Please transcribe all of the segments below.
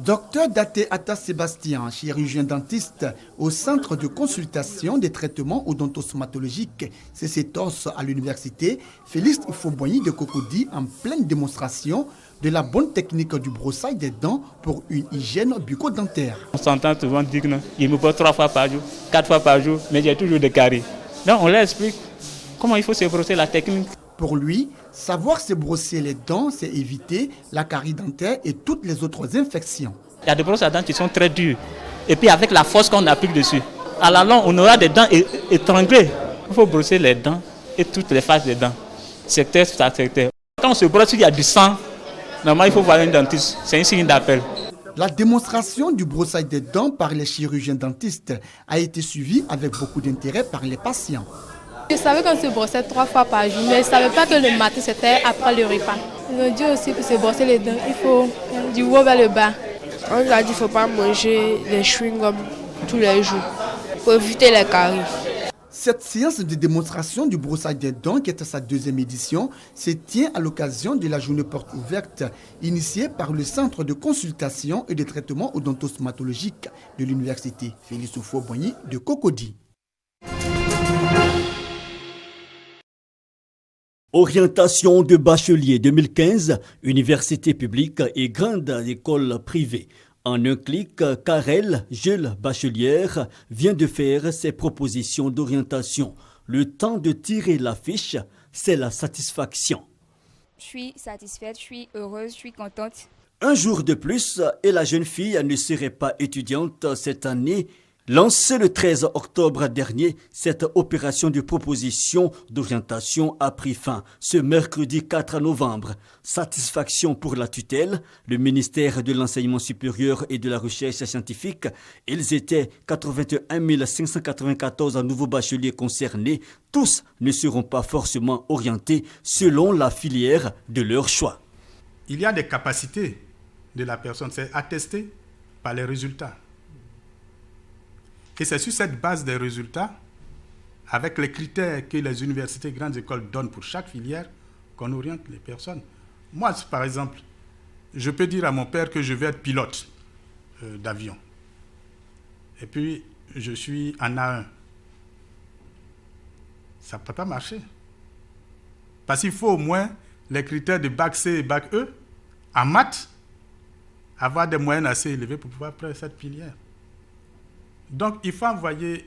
Docteur Daté Atta Sébastien, chirurgien dentiste au Centre de consultation des traitements odontostomatologiques CCTOS à l'université, Félix Houphouët-Boigny de Cocody en pleine démonstration de la bonne technique du brossage des dents pour une hygiène bucco-dentaire. On s'entend souvent dire qu'il me brosse 3 fois par jour, 4 fois par jour, mais j'ai toujours des caries. Donc on leur explique comment il faut se brosser, la technique. Pour lui, savoir se brosser les dents, c'est éviter la carie dentaire et toutes les autres infections. Il y a des brosses à dents qui sont très dures. Et puis avec la force qu'on applique dessus, à la longue, on aura des dents étranglées. Il faut brosser les dents et toutes les faces des dents. Secteur par secteur. Quand on se brosse, il y a du sang. Normalement, il faut voir un dentiste. C'est un signe d'appel. La démonstration du brossage des dents par les chirurgiens dentistes a été suivie avec beaucoup d'intérêt par les patients. Je savais qu'on se brossait 3 fois par jour, mais je ne savais pas que le matin c'était après le repas. On nous dit aussi pour se brosser les dents, il faut du haut vers le bas. On nous a dit qu'il ne faut pas manger des chewing-gums tous les jours pour éviter les caries. Cette séance de démonstration du brossage des dents, qui est à sa 2e édition, se tient à l'occasion de la journée porte ouverte initiée par le Centre de consultation et de traitement odontostomatologique de l'université Félix Houphouët-Boigny de Cocody. Orientation de bachelier 2015, université publique et grande école privée. En un clic, Karel Jules Bachelière vient de faire ses propositions d'orientation. Le temps de tirer l'affiche, c'est la satisfaction. Je suis satisfaite, je suis heureuse, je suis contente. Un jour de plus et la jeune fille ne serait pas étudiante cette année. Lancée le 13 octobre dernier, cette opération de proposition d'orientation a pris fin ce mercredi 4 novembre. Satisfaction pour la tutelle, le ministère de l'Enseignement supérieur et de la Recherche scientifique. Ils étaient 81 594 nouveaux bacheliers concernés. Tous ne seront pas forcément orientés selon la filière de leur choix. Il y a des capacités de la personne, c'est attesté par les résultats. Et c'est sur cette base des résultats, avec les critères que les universités et grandes écoles donnent pour chaque filière, qu'on oriente les personnes. Moi, par exemple, je peux dire à mon père que je vais être pilote d'avion. Et puis, je suis en A1. Ça ne peut pas marcher. Parce qu'il faut au moins les critères de bac C et bac E, en maths, avoir des moyennes assez élevées pour pouvoir prendre cette filière. Donc, il faut envoyer...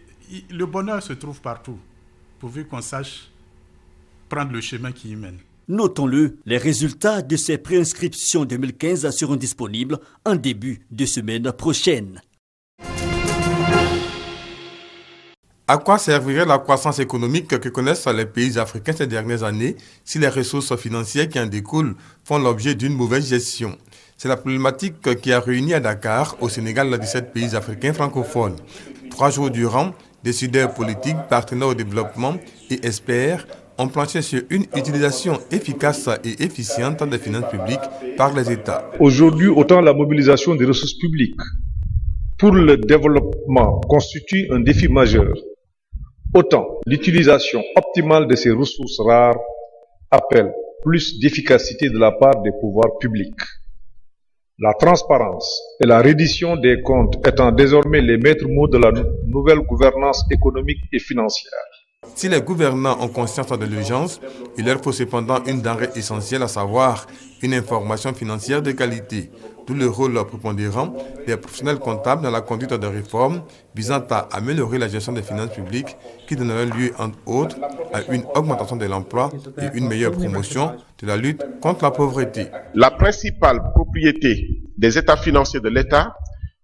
Le bonheur se trouve partout, pourvu qu'on sache prendre le chemin qui y mène. Notons-le, les résultats de ces préinscriptions 2015 seront disponibles en début de semaine prochaine. À quoi servirait la croissance économique que connaissent les pays africains ces dernières années si les ressources financières qui en découlent font l'objet d'une mauvaise gestion? C'est la problématique qui a réuni à Dakar, au Sénégal, les 17 pays africains francophones. 3 jours durant, décideurs politiques, partenaires au développement et experts ont planché sur une utilisation efficace et efficiente des finances publiques par les États. Aujourd'hui, autant la mobilisation des ressources publiques pour le développement constitue un défi majeur, autant l'utilisation optimale de ces ressources rares appelle plus d'efficacité de la part des pouvoirs publics. La transparence et la reddition des comptes étant désormais les maîtres mots de la nouvelle gouvernance économique et financière. Si les gouvernants ont conscience de l'urgence, il leur faut cependant une denrée essentielle, à savoir une information financière de qualité. D'où le rôle prépondérant des professionnels comptables dans la conduite de réformes visant à améliorer la gestion des finances publiques qui donnerait lieu, entre autres, à une augmentation de l'emploi et une meilleure promotion de la lutte contre la pauvreté. La principale propriété des états financiers de l'État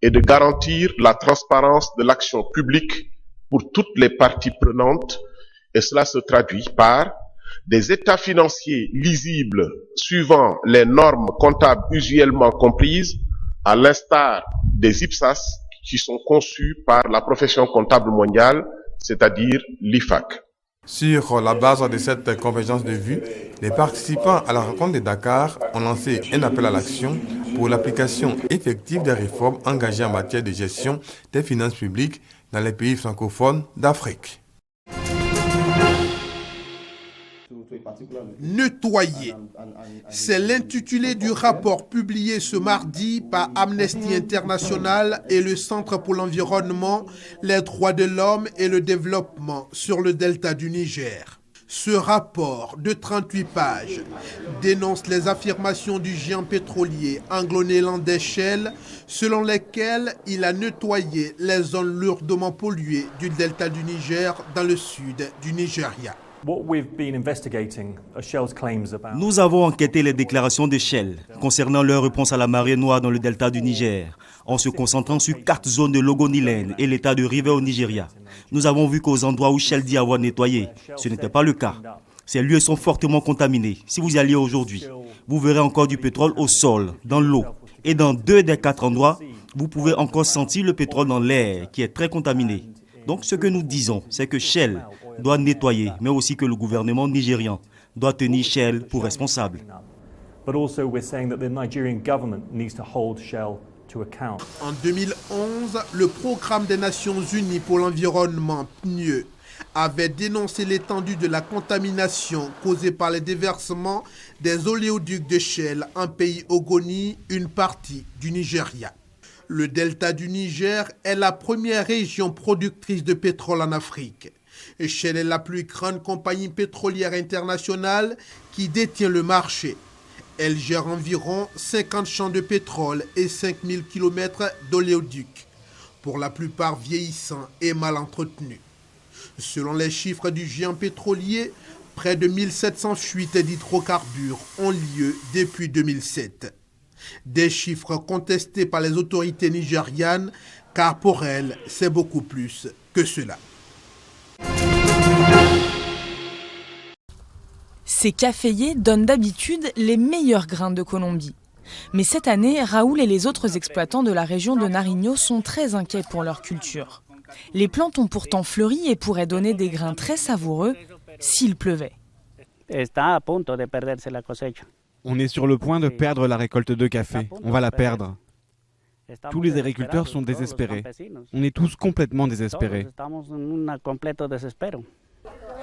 est de garantir la transparence de l'action publique pour toutes les parties prenantes, et cela se traduit par des états financiers lisibles suivant les normes comptables usuellement comprises, à l'instar des IPSAS qui sont conçus par la profession comptable mondiale, c'est-à-dire l'IFAC. Sur la base de cette convergence de vues, les participants à la rencontre de Dakar ont lancé un appel à l'action pour l'application effective des réformes engagées en matière de gestion des finances publiques dans les pays francophones d'Afrique. Nettoyer. C'est l'intitulé du rapport publié ce mardi par Amnesty International et le Centre pour l'environnement, les droits de l'homme et le développement sur le delta du Niger. Ce rapport de 38 pages dénonce les affirmations du géant pétrolier anglo-néerlandais Shell, selon lesquelles il a nettoyé les zones lourdement polluées du delta du Niger dans le sud du Nigeria. Nous avons enquêté les déclarations de Shell concernant leur réponse à la marée noire dans le delta du Niger, en se concentrant sur 4 zones de Logoniland et l'état de River au Nigeria. Nous avons vu qu'aux endroits où Shell dit avoir nettoyé, ce n'était pas le cas. Ces lieux sont fortement contaminés. Si vous y alliez aujourd'hui, vous verrez encore du pétrole au sol, dans l'eau. Et dans 2 des 4 endroits, vous pouvez encore sentir le pétrole dans l'air, qui est très contaminé. Donc ce que nous disons, c'est que Shell doit nettoyer, mais aussi que le gouvernement nigérian doit tenir Shell pour responsable. En 2011, le Programme des Nations Unies pour l'environnement, PNUE, avait dénoncé l'étendue de la contamination causée par les déversements des oléoducs de Shell en pays Ogoni, une partie du Nigeria. Le delta du Niger est la première région productrice de pétrole en Afrique. Et Shell est la plus grande compagnie pétrolière internationale qui détient le marché. Elle gère environ 50 champs de pétrole et 5000 km d'oléoducs, pour la plupart vieillissants et mal entretenus. Selon les chiffres du géant pétrolier, près de 1700 fuites d'hydrocarbures ont lieu depuis 2007. Des chiffres contestés par les autorités nigérianes, car pour elles, c'est beaucoup plus que cela. Ces caféiers donnent d'habitude les meilleurs grains de Colombie. Mais cette année, Raoul et les autres exploitants de la région de Nariño sont très inquiets pour leur culture. Les plantes ont pourtant fleuri et pourraient donner des grains très savoureux s'il pleuvait. On est sur le point de perdre la récolte de café. On va la perdre. Tous les agriculteurs sont désespérés. On est tous complètement désespérés.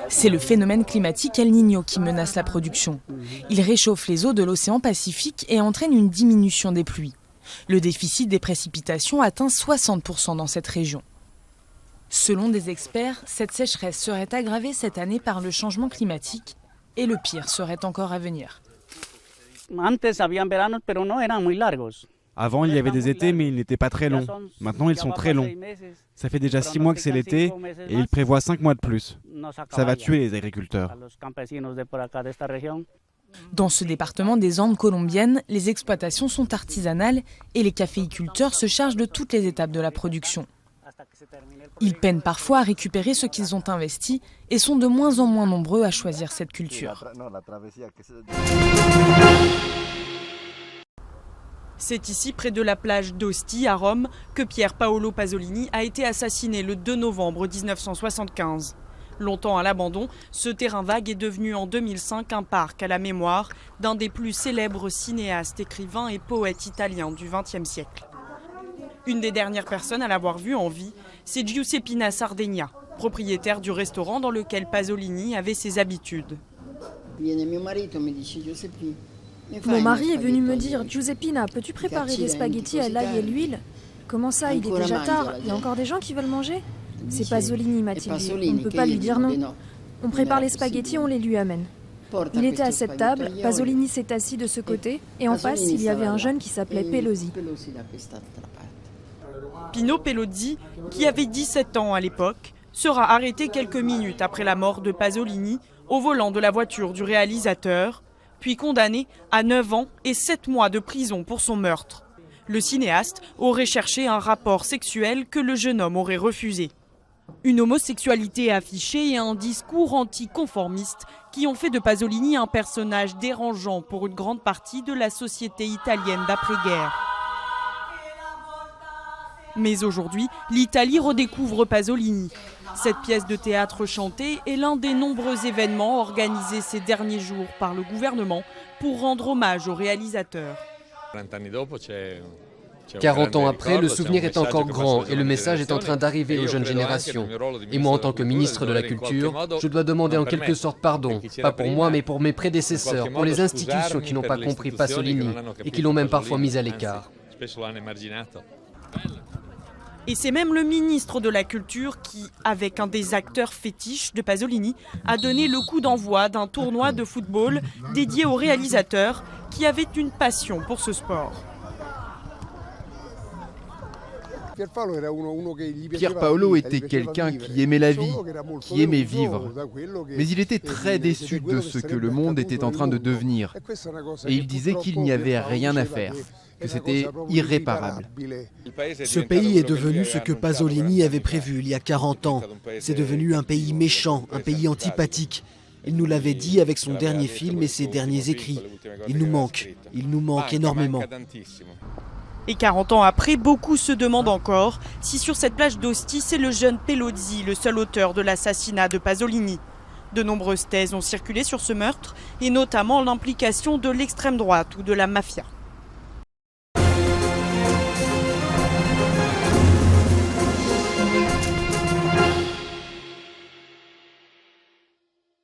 C'est le phénomène climatique El Niño qui menace la production. Il réchauffe les eaux de l'océan Pacifique et entraîne une diminution des pluies. Le déficit des précipitations atteint 60% dans cette région. Selon des experts, cette sécheresse serait aggravée cette année par le changement climatique et le pire serait encore à venir. Avant, il y avait des étés, mais ils n'étaient pas très longs. Maintenant, ils sont très longs. Ça fait déjà 6 mois que c'est l'été et ils prévoient 5 mois de plus. Ça va tuer les agriculteurs. Dans ce département des Andes colombiennes, les exploitations sont artisanales et les caféiculteurs se chargent de toutes les étapes de la production. Ils peinent parfois à récupérer ce qu'ils ont investi et sont de moins en moins nombreux à choisir cette culture. C'est ici, près de la plage d'Ostie, à Rome, que Pier Paolo Pasolini a été assassiné le 2 novembre 1975. Longtemps à l'abandon, ce terrain vague est devenu en 2005 un parc à la mémoire d'un des plus célèbres cinéastes, écrivains et poètes italiens du XXe siècle. Une des dernières personnes à l'avoir vu en vie, c'est Giuseppina Sardegna, propriétaire du restaurant dans lequel Pasolini avait ses habitudes. Mon mari est venu me dire « Giuseppina, peux-tu préparer des spaghettis à l'ail et l'huile ?»« Comment ça, il est déjà tard, il y a encore des gens qui veulent manger ?» « C'est Pasolini, m'a-t-il dit. On ne peut pas lui dire non. On prépare les spaghettis, on les lui amène. » Il était à cette table, Pasolini s'est assis de ce côté, et en face, il y avait un jeune qui s'appelait Pelosi. Pino Pelozzi, qui avait 17 ans à l'époque, sera arrêté quelques minutes après la mort de Pasolini au volant de la voiture du réalisateur, puis condamné à 9 ans et 7 mois de prison pour son meurtre. Le cinéaste aurait cherché un rapport sexuel que le jeune homme aurait refusé. Une homosexualité affichée et un discours anticonformiste qui ont fait de Pasolini un personnage dérangeant pour une grande partie de la société italienne d'après-guerre. Mais aujourd'hui, l'Italie redécouvre Pasolini. Cette pièce de théâtre chantée est l'un des nombreux événements organisés ces derniers jours par le gouvernement pour rendre hommage au réalisateur. 40 ans après, le souvenir est encore grand et le message est en train d'arriver aux jeunes générations. Et moi, en tant que ministre de la Culture, je dois demander en quelque sorte pardon, pas pour moi, mais pour mes prédécesseurs, pour les institutions qui n'ont pas compris Pasolini et qui l'ont même parfois mis à l'écart. Et c'est même le ministre de la Culture qui, avec un des acteurs fétiches de Pasolini, a donné le coup d'envoi d'un tournoi de football dédié aux réalisateurs qui avaient une passion pour ce sport. Pier Paolo était quelqu'un qui aimait la vie, qui aimait vivre. Mais il était très déçu de ce que le monde était en train de devenir. Et il disait qu'il n'y avait rien à faire, que c'était irréparable. Ce pays est devenu ce que Pasolini avait prévu il y a 40 ans. C'est devenu un pays méchant, un pays antipathique. Il nous l'avait dit avec son dernier film et ses derniers écrits. Il nous manque énormément. Et 40 ans après, beaucoup se demandent encore si sur cette plage d'Ostie, c'est le jeune Pelozzi, le seul auteur de l'assassinat de Pasolini. De nombreuses thèses ont circulé sur ce meurtre, et notamment l'implication de l'extrême droite ou de la mafia.